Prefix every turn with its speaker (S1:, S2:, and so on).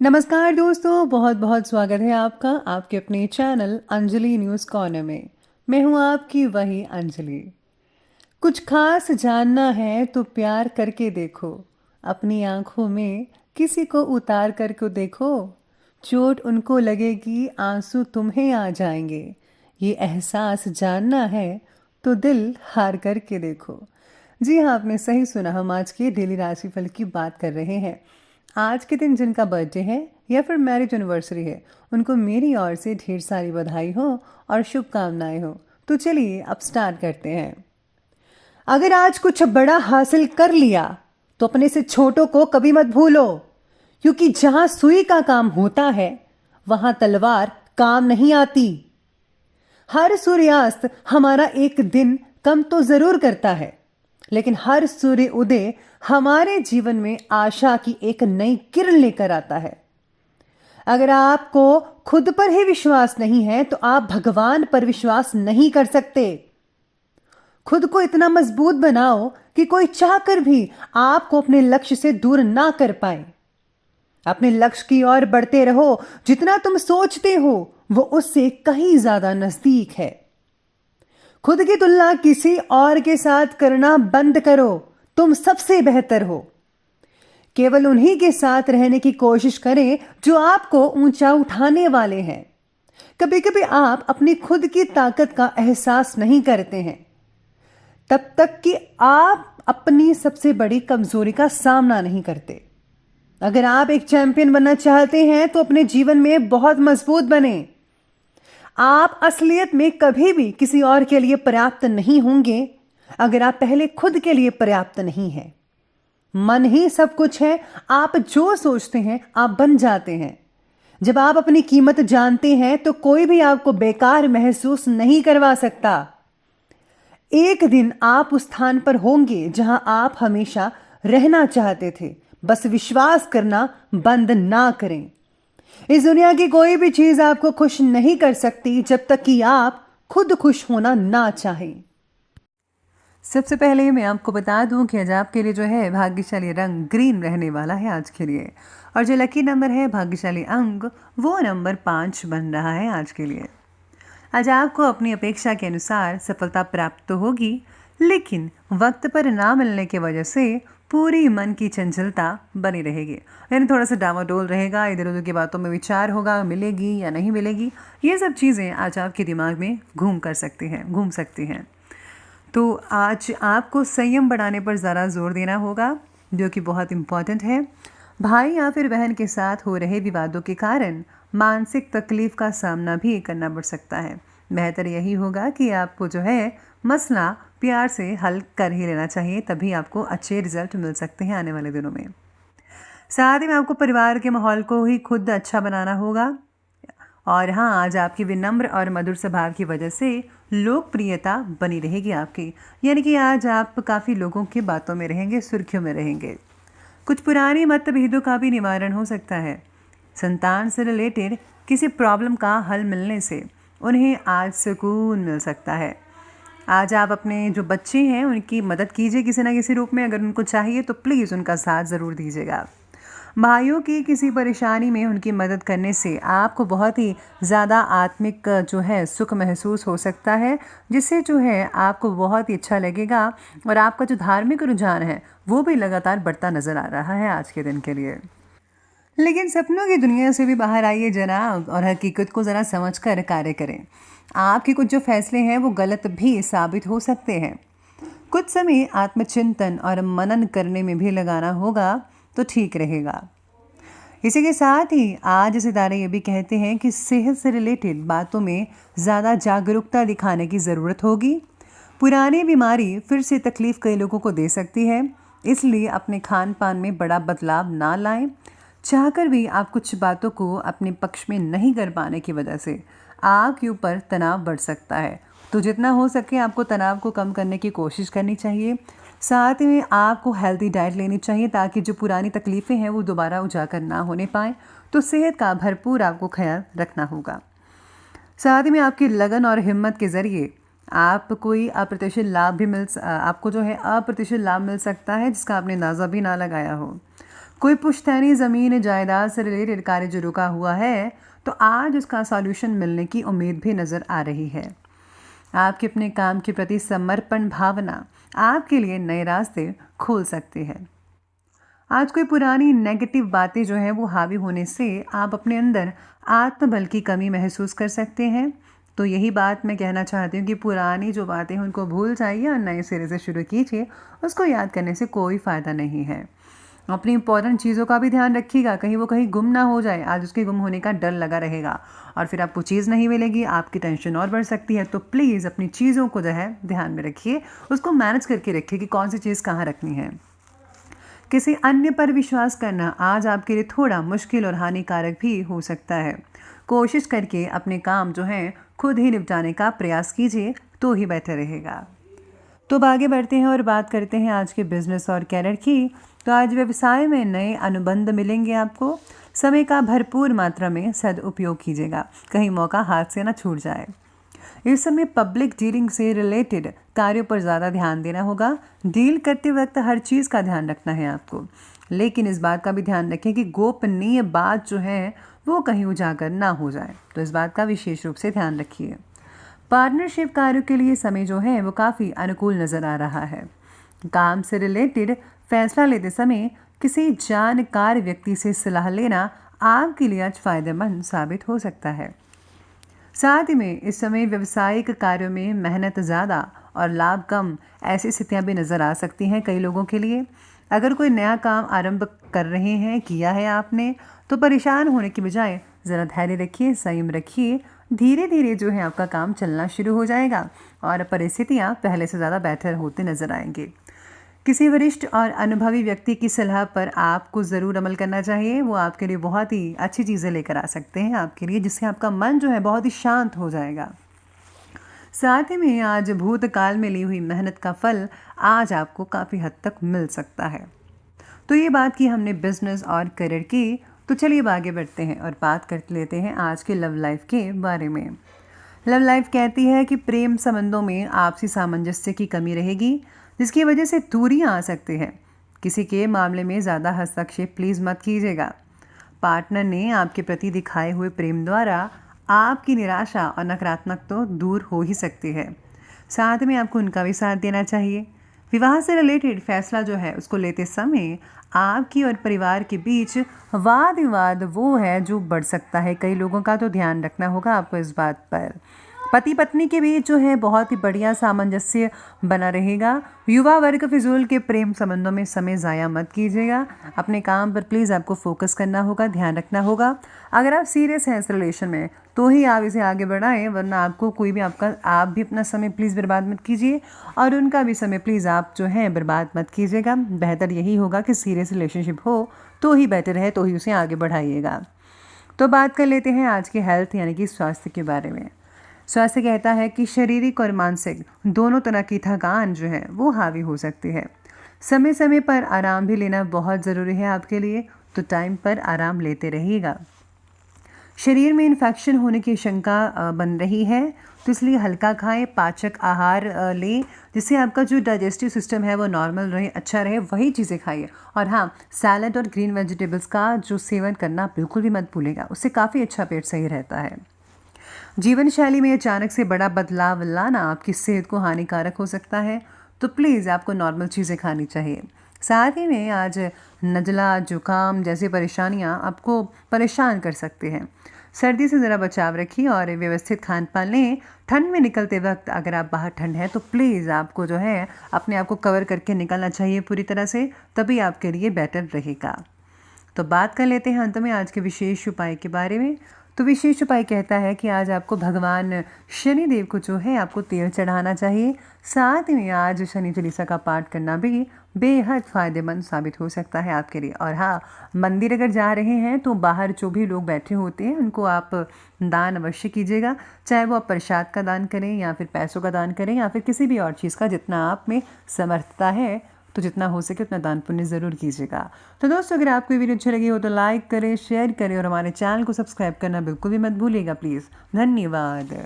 S1: नमस्कार दोस्तों, बहुत बहुत स्वागत है आपका आपके अपने चैनल अंजलि न्यूज़ कॉर्नर में। मैं हूं आपकी वही अंजलि। कुछ खास जानना है तो प्यार करके देखो, अपनी आंखों में किसी को उतार करके देखो। चोट उनको लगेगी, आंसू तुम्हें आ जाएंगे। ये एहसास जानना है तो दिल हार करके देखो। जी हाँ, आपने सही सुना। हम आज के डेली राशिफल की बात कर रहे हैं। आज के दिन जिनका बर्थडे है या फिर मैरिज एनिवर्सरी है, उनको मेरी ओर से ढेर सारी बधाई हो और शुभकामनाएं हो। तो चलिए अब स्टार्ट करते हैं। अगर आज कुछ बड़ा हासिल कर लिया तो अपने से छोटों को कभी मत भूलो, क्योंकि जहां सुई का काम होता है वहां तलवार काम नहीं आती। हर सूर्यास्त हमारा एक दिन कम तो जरूर करता है, लेकिन हर सूर्य उदय हमारे जीवन में आशा की एक नई किरण लेकर आता है। अगर आपको खुद पर ही विश्वास नहीं है तो आप भगवान पर विश्वास नहीं कर सकते। खुद को इतना मजबूत बनाओ कि कोई चाहकर भी आपको अपने लक्ष्य से दूर ना कर पाए। अपने लक्ष्य की ओर बढ़ते रहो। जितना तुम सोचते हो वो उससे कहीं ज्यादा नजदीक है। खुद की तुलना किसी और के साथ करना बंद करो। तुम सबसे बेहतर हो। केवल उन्हीं के साथ रहने की कोशिश करें जो आपको ऊंचा उठाने वाले हैं। कभी कभी आप अपनी खुद की ताकत का एहसास नहीं करते हैं, तब तक कि आप अपनी सबसे बड़ी कमजोरी का सामना नहीं करते। अगर आप एक चैंपियन बनना चाहते हैं तो अपने जीवन में बहुत मजबूत बने। आप असलियत में कभी भी किसी और के लिए पर्याप्त नहीं होंगे अगर आप पहले खुद के लिए पर्याप्त नहीं हैं। मन ही सब कुछ है। आप जो सोचते हैं आप बन जाते हैं। जब आप अपनी कीमत जानते हैं तो कोई भी आपको बेकार महसूस नहीं करवा सकता। एक दिन आप उस स्थान पर होंगे जहां आप हमेशा रहना चाहते थे। बस विश्वास करना बंद ना करें। इस दुनिया की कोई भी चीज आपको खुश नहीं कर सकती जब तक कि आप खुद खुश होना ना चाहें। सबसे पहले मैं आपको बता दूं कि आज आपके लिए जो है भाग्यशाली रंग ग्रीन रहने वाला है आज के लिए, और जो लकी नंबर है, भाग्यशाली अंक, वो नंबर 5 बन रहा है आज के लिए। आज आपको अपनी अपेक्षा के अनुसार सफलता प्राप्त तो होगी, लेकिन वक्त पर ना मिलने की वजह से पूरी मन की चंचलता बनी रहेगी। यानी थोड़ा सा डामाडोल रहेगा, इधर उधर की बातों में विचार होगा, मिलेगी या नहीं मिलेगी। ये सब चीज़ें आज आपके दिमाग में घूम सकती हैं। तो आज आपको संयम बढ़ाने पर ज़रा जोर देना होगा, जो कि बहुत इम्पॉर्टेंट है। भाई या फिर बहन के साथ हो रहे विवादों के कारण मानसिक तकलीफ का सामना भी करना पड़ सकता है। बेहतर यही होगा कि आपको जो है मसला प्यार से हल कर ही लेना चाहिए, तभी आपको अच्छे रिजल्ट मिल सकते हैं आने वाले दिनों में। साथ ही में आपको परिवार के माहौल को ही खुद अच्छा बनाना होगा। और हाँ, आज आपकी विनम्र और मधुर स्वभाव की वजह से लोकप्रियता बनी रहेगी आपकी। यानी कि आज आप काफ़ी लोगों की बातों में रहेंगे, सुर्खियों में रहेंगे। कुछ पुराने मतभेदों का भी निवारण हो सकता है। संतान से रिलेटेड किसी प्रॉब्लम का हल मिलने से उन्हें आज सुकून मिल सकता है। आज आप अपने जो बच्चे हैं उनकी मदद कीजिए किसी ना किसी रूप में। अगर उनको चाहिए तो प्लीज़ उनका साथ ज़रूर दीजिएगा। भाइयों की किसी परेशानी में उनकी मदद करने से आपको बहुत ही ज़्यादा आत्मिक जो है सुख महसूस हो सकता है, जिससे जो है आपको बहुत ही अच्छा लगेगा। और आपका जो धार्मिक रुझान है वो भी लगातार बढ़ता नज़र आ रहा है आज के दिन के लिए। लेकिन सपनों की दुनिया से भी बाहर आइए जनाब, और हकीकत को ज़रा समझ कर कार्य करें। आपके कुछ जो फैसले हैं वो गलत भी साबित हो सकते हैं। कुछ समय आत्मचिंतन और मनन करने में भी लगाना होगा तो ठीक रहेगा। इसी के साथ ही आज सितारे ये भी कहते हैं कि सेहत से रिलेटेड बातों में ज़्यादा जागरूकता दिखाने की ज़रूरत होगी। पुरानी बीमारी फिर से तकलीफ कई लोगों को दे सकती है, इसलिए अपने खान पान में बड़ा बदलाव ना लाएं। चाहकर भी आप कुछ बातों को अपने पक्ष में नहीं कर पाने की वजह से आपके ऊपर तनाव बढ़ सकता है। तो जितना हो सके आपको तनाव को कम करने की कोशिश करनी चाहिए। साथ में आपको हेल्दी डाइट लेनी चाहिए ताकि जो पुरानी तकलीफ़ें हैं वो दोबारा उजागर ना होने पाएँ। तो सेहत का भरपूर आपको ख्याल रखना होगा। साथ में आपकी लगन और हिम्मत के ज़रिए आपको अप्रत्याशित लाभ मिल सकता है जिसका आपने अंदाज़ा भी ना लगाया हो। कोई पुश्तैनी ज़मीन जायदाद से रिलेटेड कार्य जो रुका हुआ है, तो आज उसका सॉल्यूशन मिलने की उम्मीद भी नज़र आ रही है। आपके अपने काम के प्रति समर्पण भावना आपके लिए नए रास्ते खोल सकती है। आज कोई पुरानी नेगेटिव बातें जो है वो हावी होने से आप अपने अंदर आत्मबल की कमी महसूस कर सकते हैं। तो यही बात मैं कहना चाहती हूँ कि पुरानी जो बातें हैं उनको भूल जाइए और नए सिरे से शुरू कीजिए। उसको याद करने से कोई फ़ायदा नहीं है। अपनी इंपॉर्टेंट चीज़ों का भी ध्यान रखिएगा, कहीं वो कहीं गुम ना हो जाए। आज उसके गुम होने का डर लगा रहेगा और फिर आपको चीज़ नहीं मिलेगी, आपकी टेंशन और बढ़ सकती है। तो प्लीज़ अपनी चीज़ों को जो है ध्यान में रखिए, उसको मैनेज करके रखिए कि कौन सी चीज़ कहाँ रखनी है। किसी अन्य पर विश्वास करना आज आपके लिए थोड़ा मुश्किल और हानिकारक भी हो सकता है। कोशिश करके अपने काम जो हैं खुद ही निपटाने का प्रयास कीजिए, तो ही बेहतर रहेगा। तो अब आगे बढ़ते हैं और बात करते हैं आज के बिजनेस और कैरियर की। तो आज व्यवसाय में नए अनुबंध मिलेंगे आपको। समय का भरपूर मात्रा में सदुपयोग कीजिएगा, कहीं मौका हाथ से ना छूट जाए। इस समय पब्लिक डीलिंग से रिलेटेड कार्यों पर ज़्यादा ध्यान देना होगा। डील करते वक्त हर चीज़ का ध्यान रखना है आपको, लेकिन इस बात का भी ध्यान रखें कि गोपनीय बात जो है वो कहीं उजागर ना हो जाए। तो इस बात का विशेष रूप से ध्यान रखिए। पार्टनरशिप कार्यों के लिए समय जो है वो काफ़ी अनुकूल नज़र आ रहा है। काम से रिलेटेड फैसला लेते समय किसी जानकार व्यक्ति से सलाह लेना आपके लिए आज फायदेमंद साबित हो सकता है। साथ ही में इस समय व्यावसायिक कार्यों में मेहनत ज़्यादा और लाभ कम, ऐसी स्थितियां भी नज़र आ सकती हैं कई लोगों के लिए। अगर कोई नया काम आरंभ कर रहे हैं, किया है आपने, तो परेशान होने की बजाय ज़रा धैर्य रखिए, संयम रखिए। धीरे धीरे जो है आपका काम चलना शुरू हो जाएगा और परिस्थितियाँ पहले से ज़्यादा बेहतर होते नज़र आएंगे। किसी वरिष्ठ और अनुभवी व्यक्ति की सलाह पर आपको ज़रूर अमल करना चाहिए। वो आपके लिए बहुत ही अच्छी चीज़ें लेकर आ सकते हैं आपके लिए, जिससे आपका मन जो है बहुत ही शांत हो जाएगा। साथ ही में आज भूतकाल में ली हुई मेहनत का फल आज आपको काफ़ी हद तक मिल सकता है। तो ये बात की हमने बिजनेस और करियर की। तो चलिए अब आगे बढ़ते हैं और बात कर लेते हैं आज के लव लाइफ के बारे में। लव लाइफ कहती है कि प्रेम संबंधों में आपसी सामंजस्य की कमी रहेगी, जिसकी वजह से दूरियां आ सकती हैं। किसी के मामले में ज़्यादा हस्तक्षेप प्लीज़ मत कीजिएगा। पार्टनर ने आपके प्रति दिखाए हुए प्रेम द्वारा आपकी निराशा और नकारात्मक तो दूर हो ही सकती है। साथ में आपको उनका भी साथ देना चाहिए। विवाह से रिलेटेड फैसला जो है उसको लेते समय आपकी और परिवार के बीच वाद विवाद वो है जो बढ़ सकता है। कई लोगों का तो ध्यान रखना होगा आपको इस बात पर। पति पत्नी के बीच जो है बहुत ही बढ़िया सामंजस्य बना रहेगा। युवा वर्ग फिजूल के प्रेम संबंधों में समय ज़ाया मत कीजिएगा। अपने काम पर प्लीज़ आपको फोकस करना होगा, ध्यान रखना होगा। अगर आप सीरियस हैं इस रिलेशन में तो ही आप इसे आगे बढ़ाएं, वरना आपको कोई भी आप भी अपना समय प्लीज़ बर्बाद मत कीजिए और उनका भी समय प्लीज़ आप जो है बर्बाद मत कीजिएगा। बेहतर यही होगा कि सीरियस रिलेशनशिप हो तो ही बेटर है, तो ही उसे आगे बढ़ाइएगा। तो बात कर लेते हैं आज के हेल्थ यानी कि स्वास्थ्य के बारे में। स्वास्थ्य कहता है कि शारीरिक और मानसिक दोनों तरह की थकान जो है वो हावी हो सकती है। समय समय पर आराम भी लेना बहुत ज़रूरी है आपके लिए, तो टाइम पर आराम लेते रहिएगा। शरीर में इन्फेक्शन होने की शंका बन रही है, तो इसलिए हल्का खाएं, पाचक आहार लें, जिससे आपका जो डाइजेस्टिव सिस्टम है वो नॉर्मल रहे, अच्छा रहे, वही चीज़ें खाइए। और हाँ, सैलड और ग्रीन वेजिटेबल्स का जो सेवन करना बिल्कुल भी मत भूलेगा, उससे काफ़ी अच्छा पेट सही रहता है। जीवन शैली में अचानक से बड़ा बदलाव लाना आपकी सेहत को हानिकारक हो सकता है, तो प्लीज़ आपको नॉर्मल चीज़ें खानी चाहिए। साथ ही में आज नज़ला, जुकाम जैसी परेशानियां आपको परेशान कर सकते हैं। सर्दी से ज़रा बचाव रखिए और व्यवस्थित खान पान लें। ठंड में निकलते वक्त अगर आप बाहर ठंड है तो प्लीज़ आपको जो है अपने आप को कवर करके निकलना चाहिए पूरी तरह से, तभी आपके लिए बेटर रहेगा। तो बात कर लेते हैं अंत में आज के विशेष उपाय के बारे में। तो विशेष उपाय कहता है कि आज आपको भगवान शनिदेव को जो है आपको तेल चढ़ाना चाहिए। साथ ही में आज शनि चालीसा का पाठ करना भी बेहद फ़ायदेमंद साबित हो सकता है आपके लिए। और हाँ, मंदिर अगर जा रहे हैं तो बाहर जो भी लोग बैठे होते हैं उनको आप दान अवश्य कीजिएगा, चाहे वो आप प्रसाद का दान करें या फिर पैसों का दान करें या फिर किसी भी और चीज़ का, जितना आप में समर्थता है तो जितना हो सके उतना दान पुण्य ज़रूर कीजिएगा। तो दोस्तों, अगर आपको ये वीडियो अच्छी लगी हो तो लाइक करें, शेयर करें और हमारे चैनल को सब्सक्राइब करना बिल्कुल भी मत भूलिएगा प्लीज़। धन्यवाद।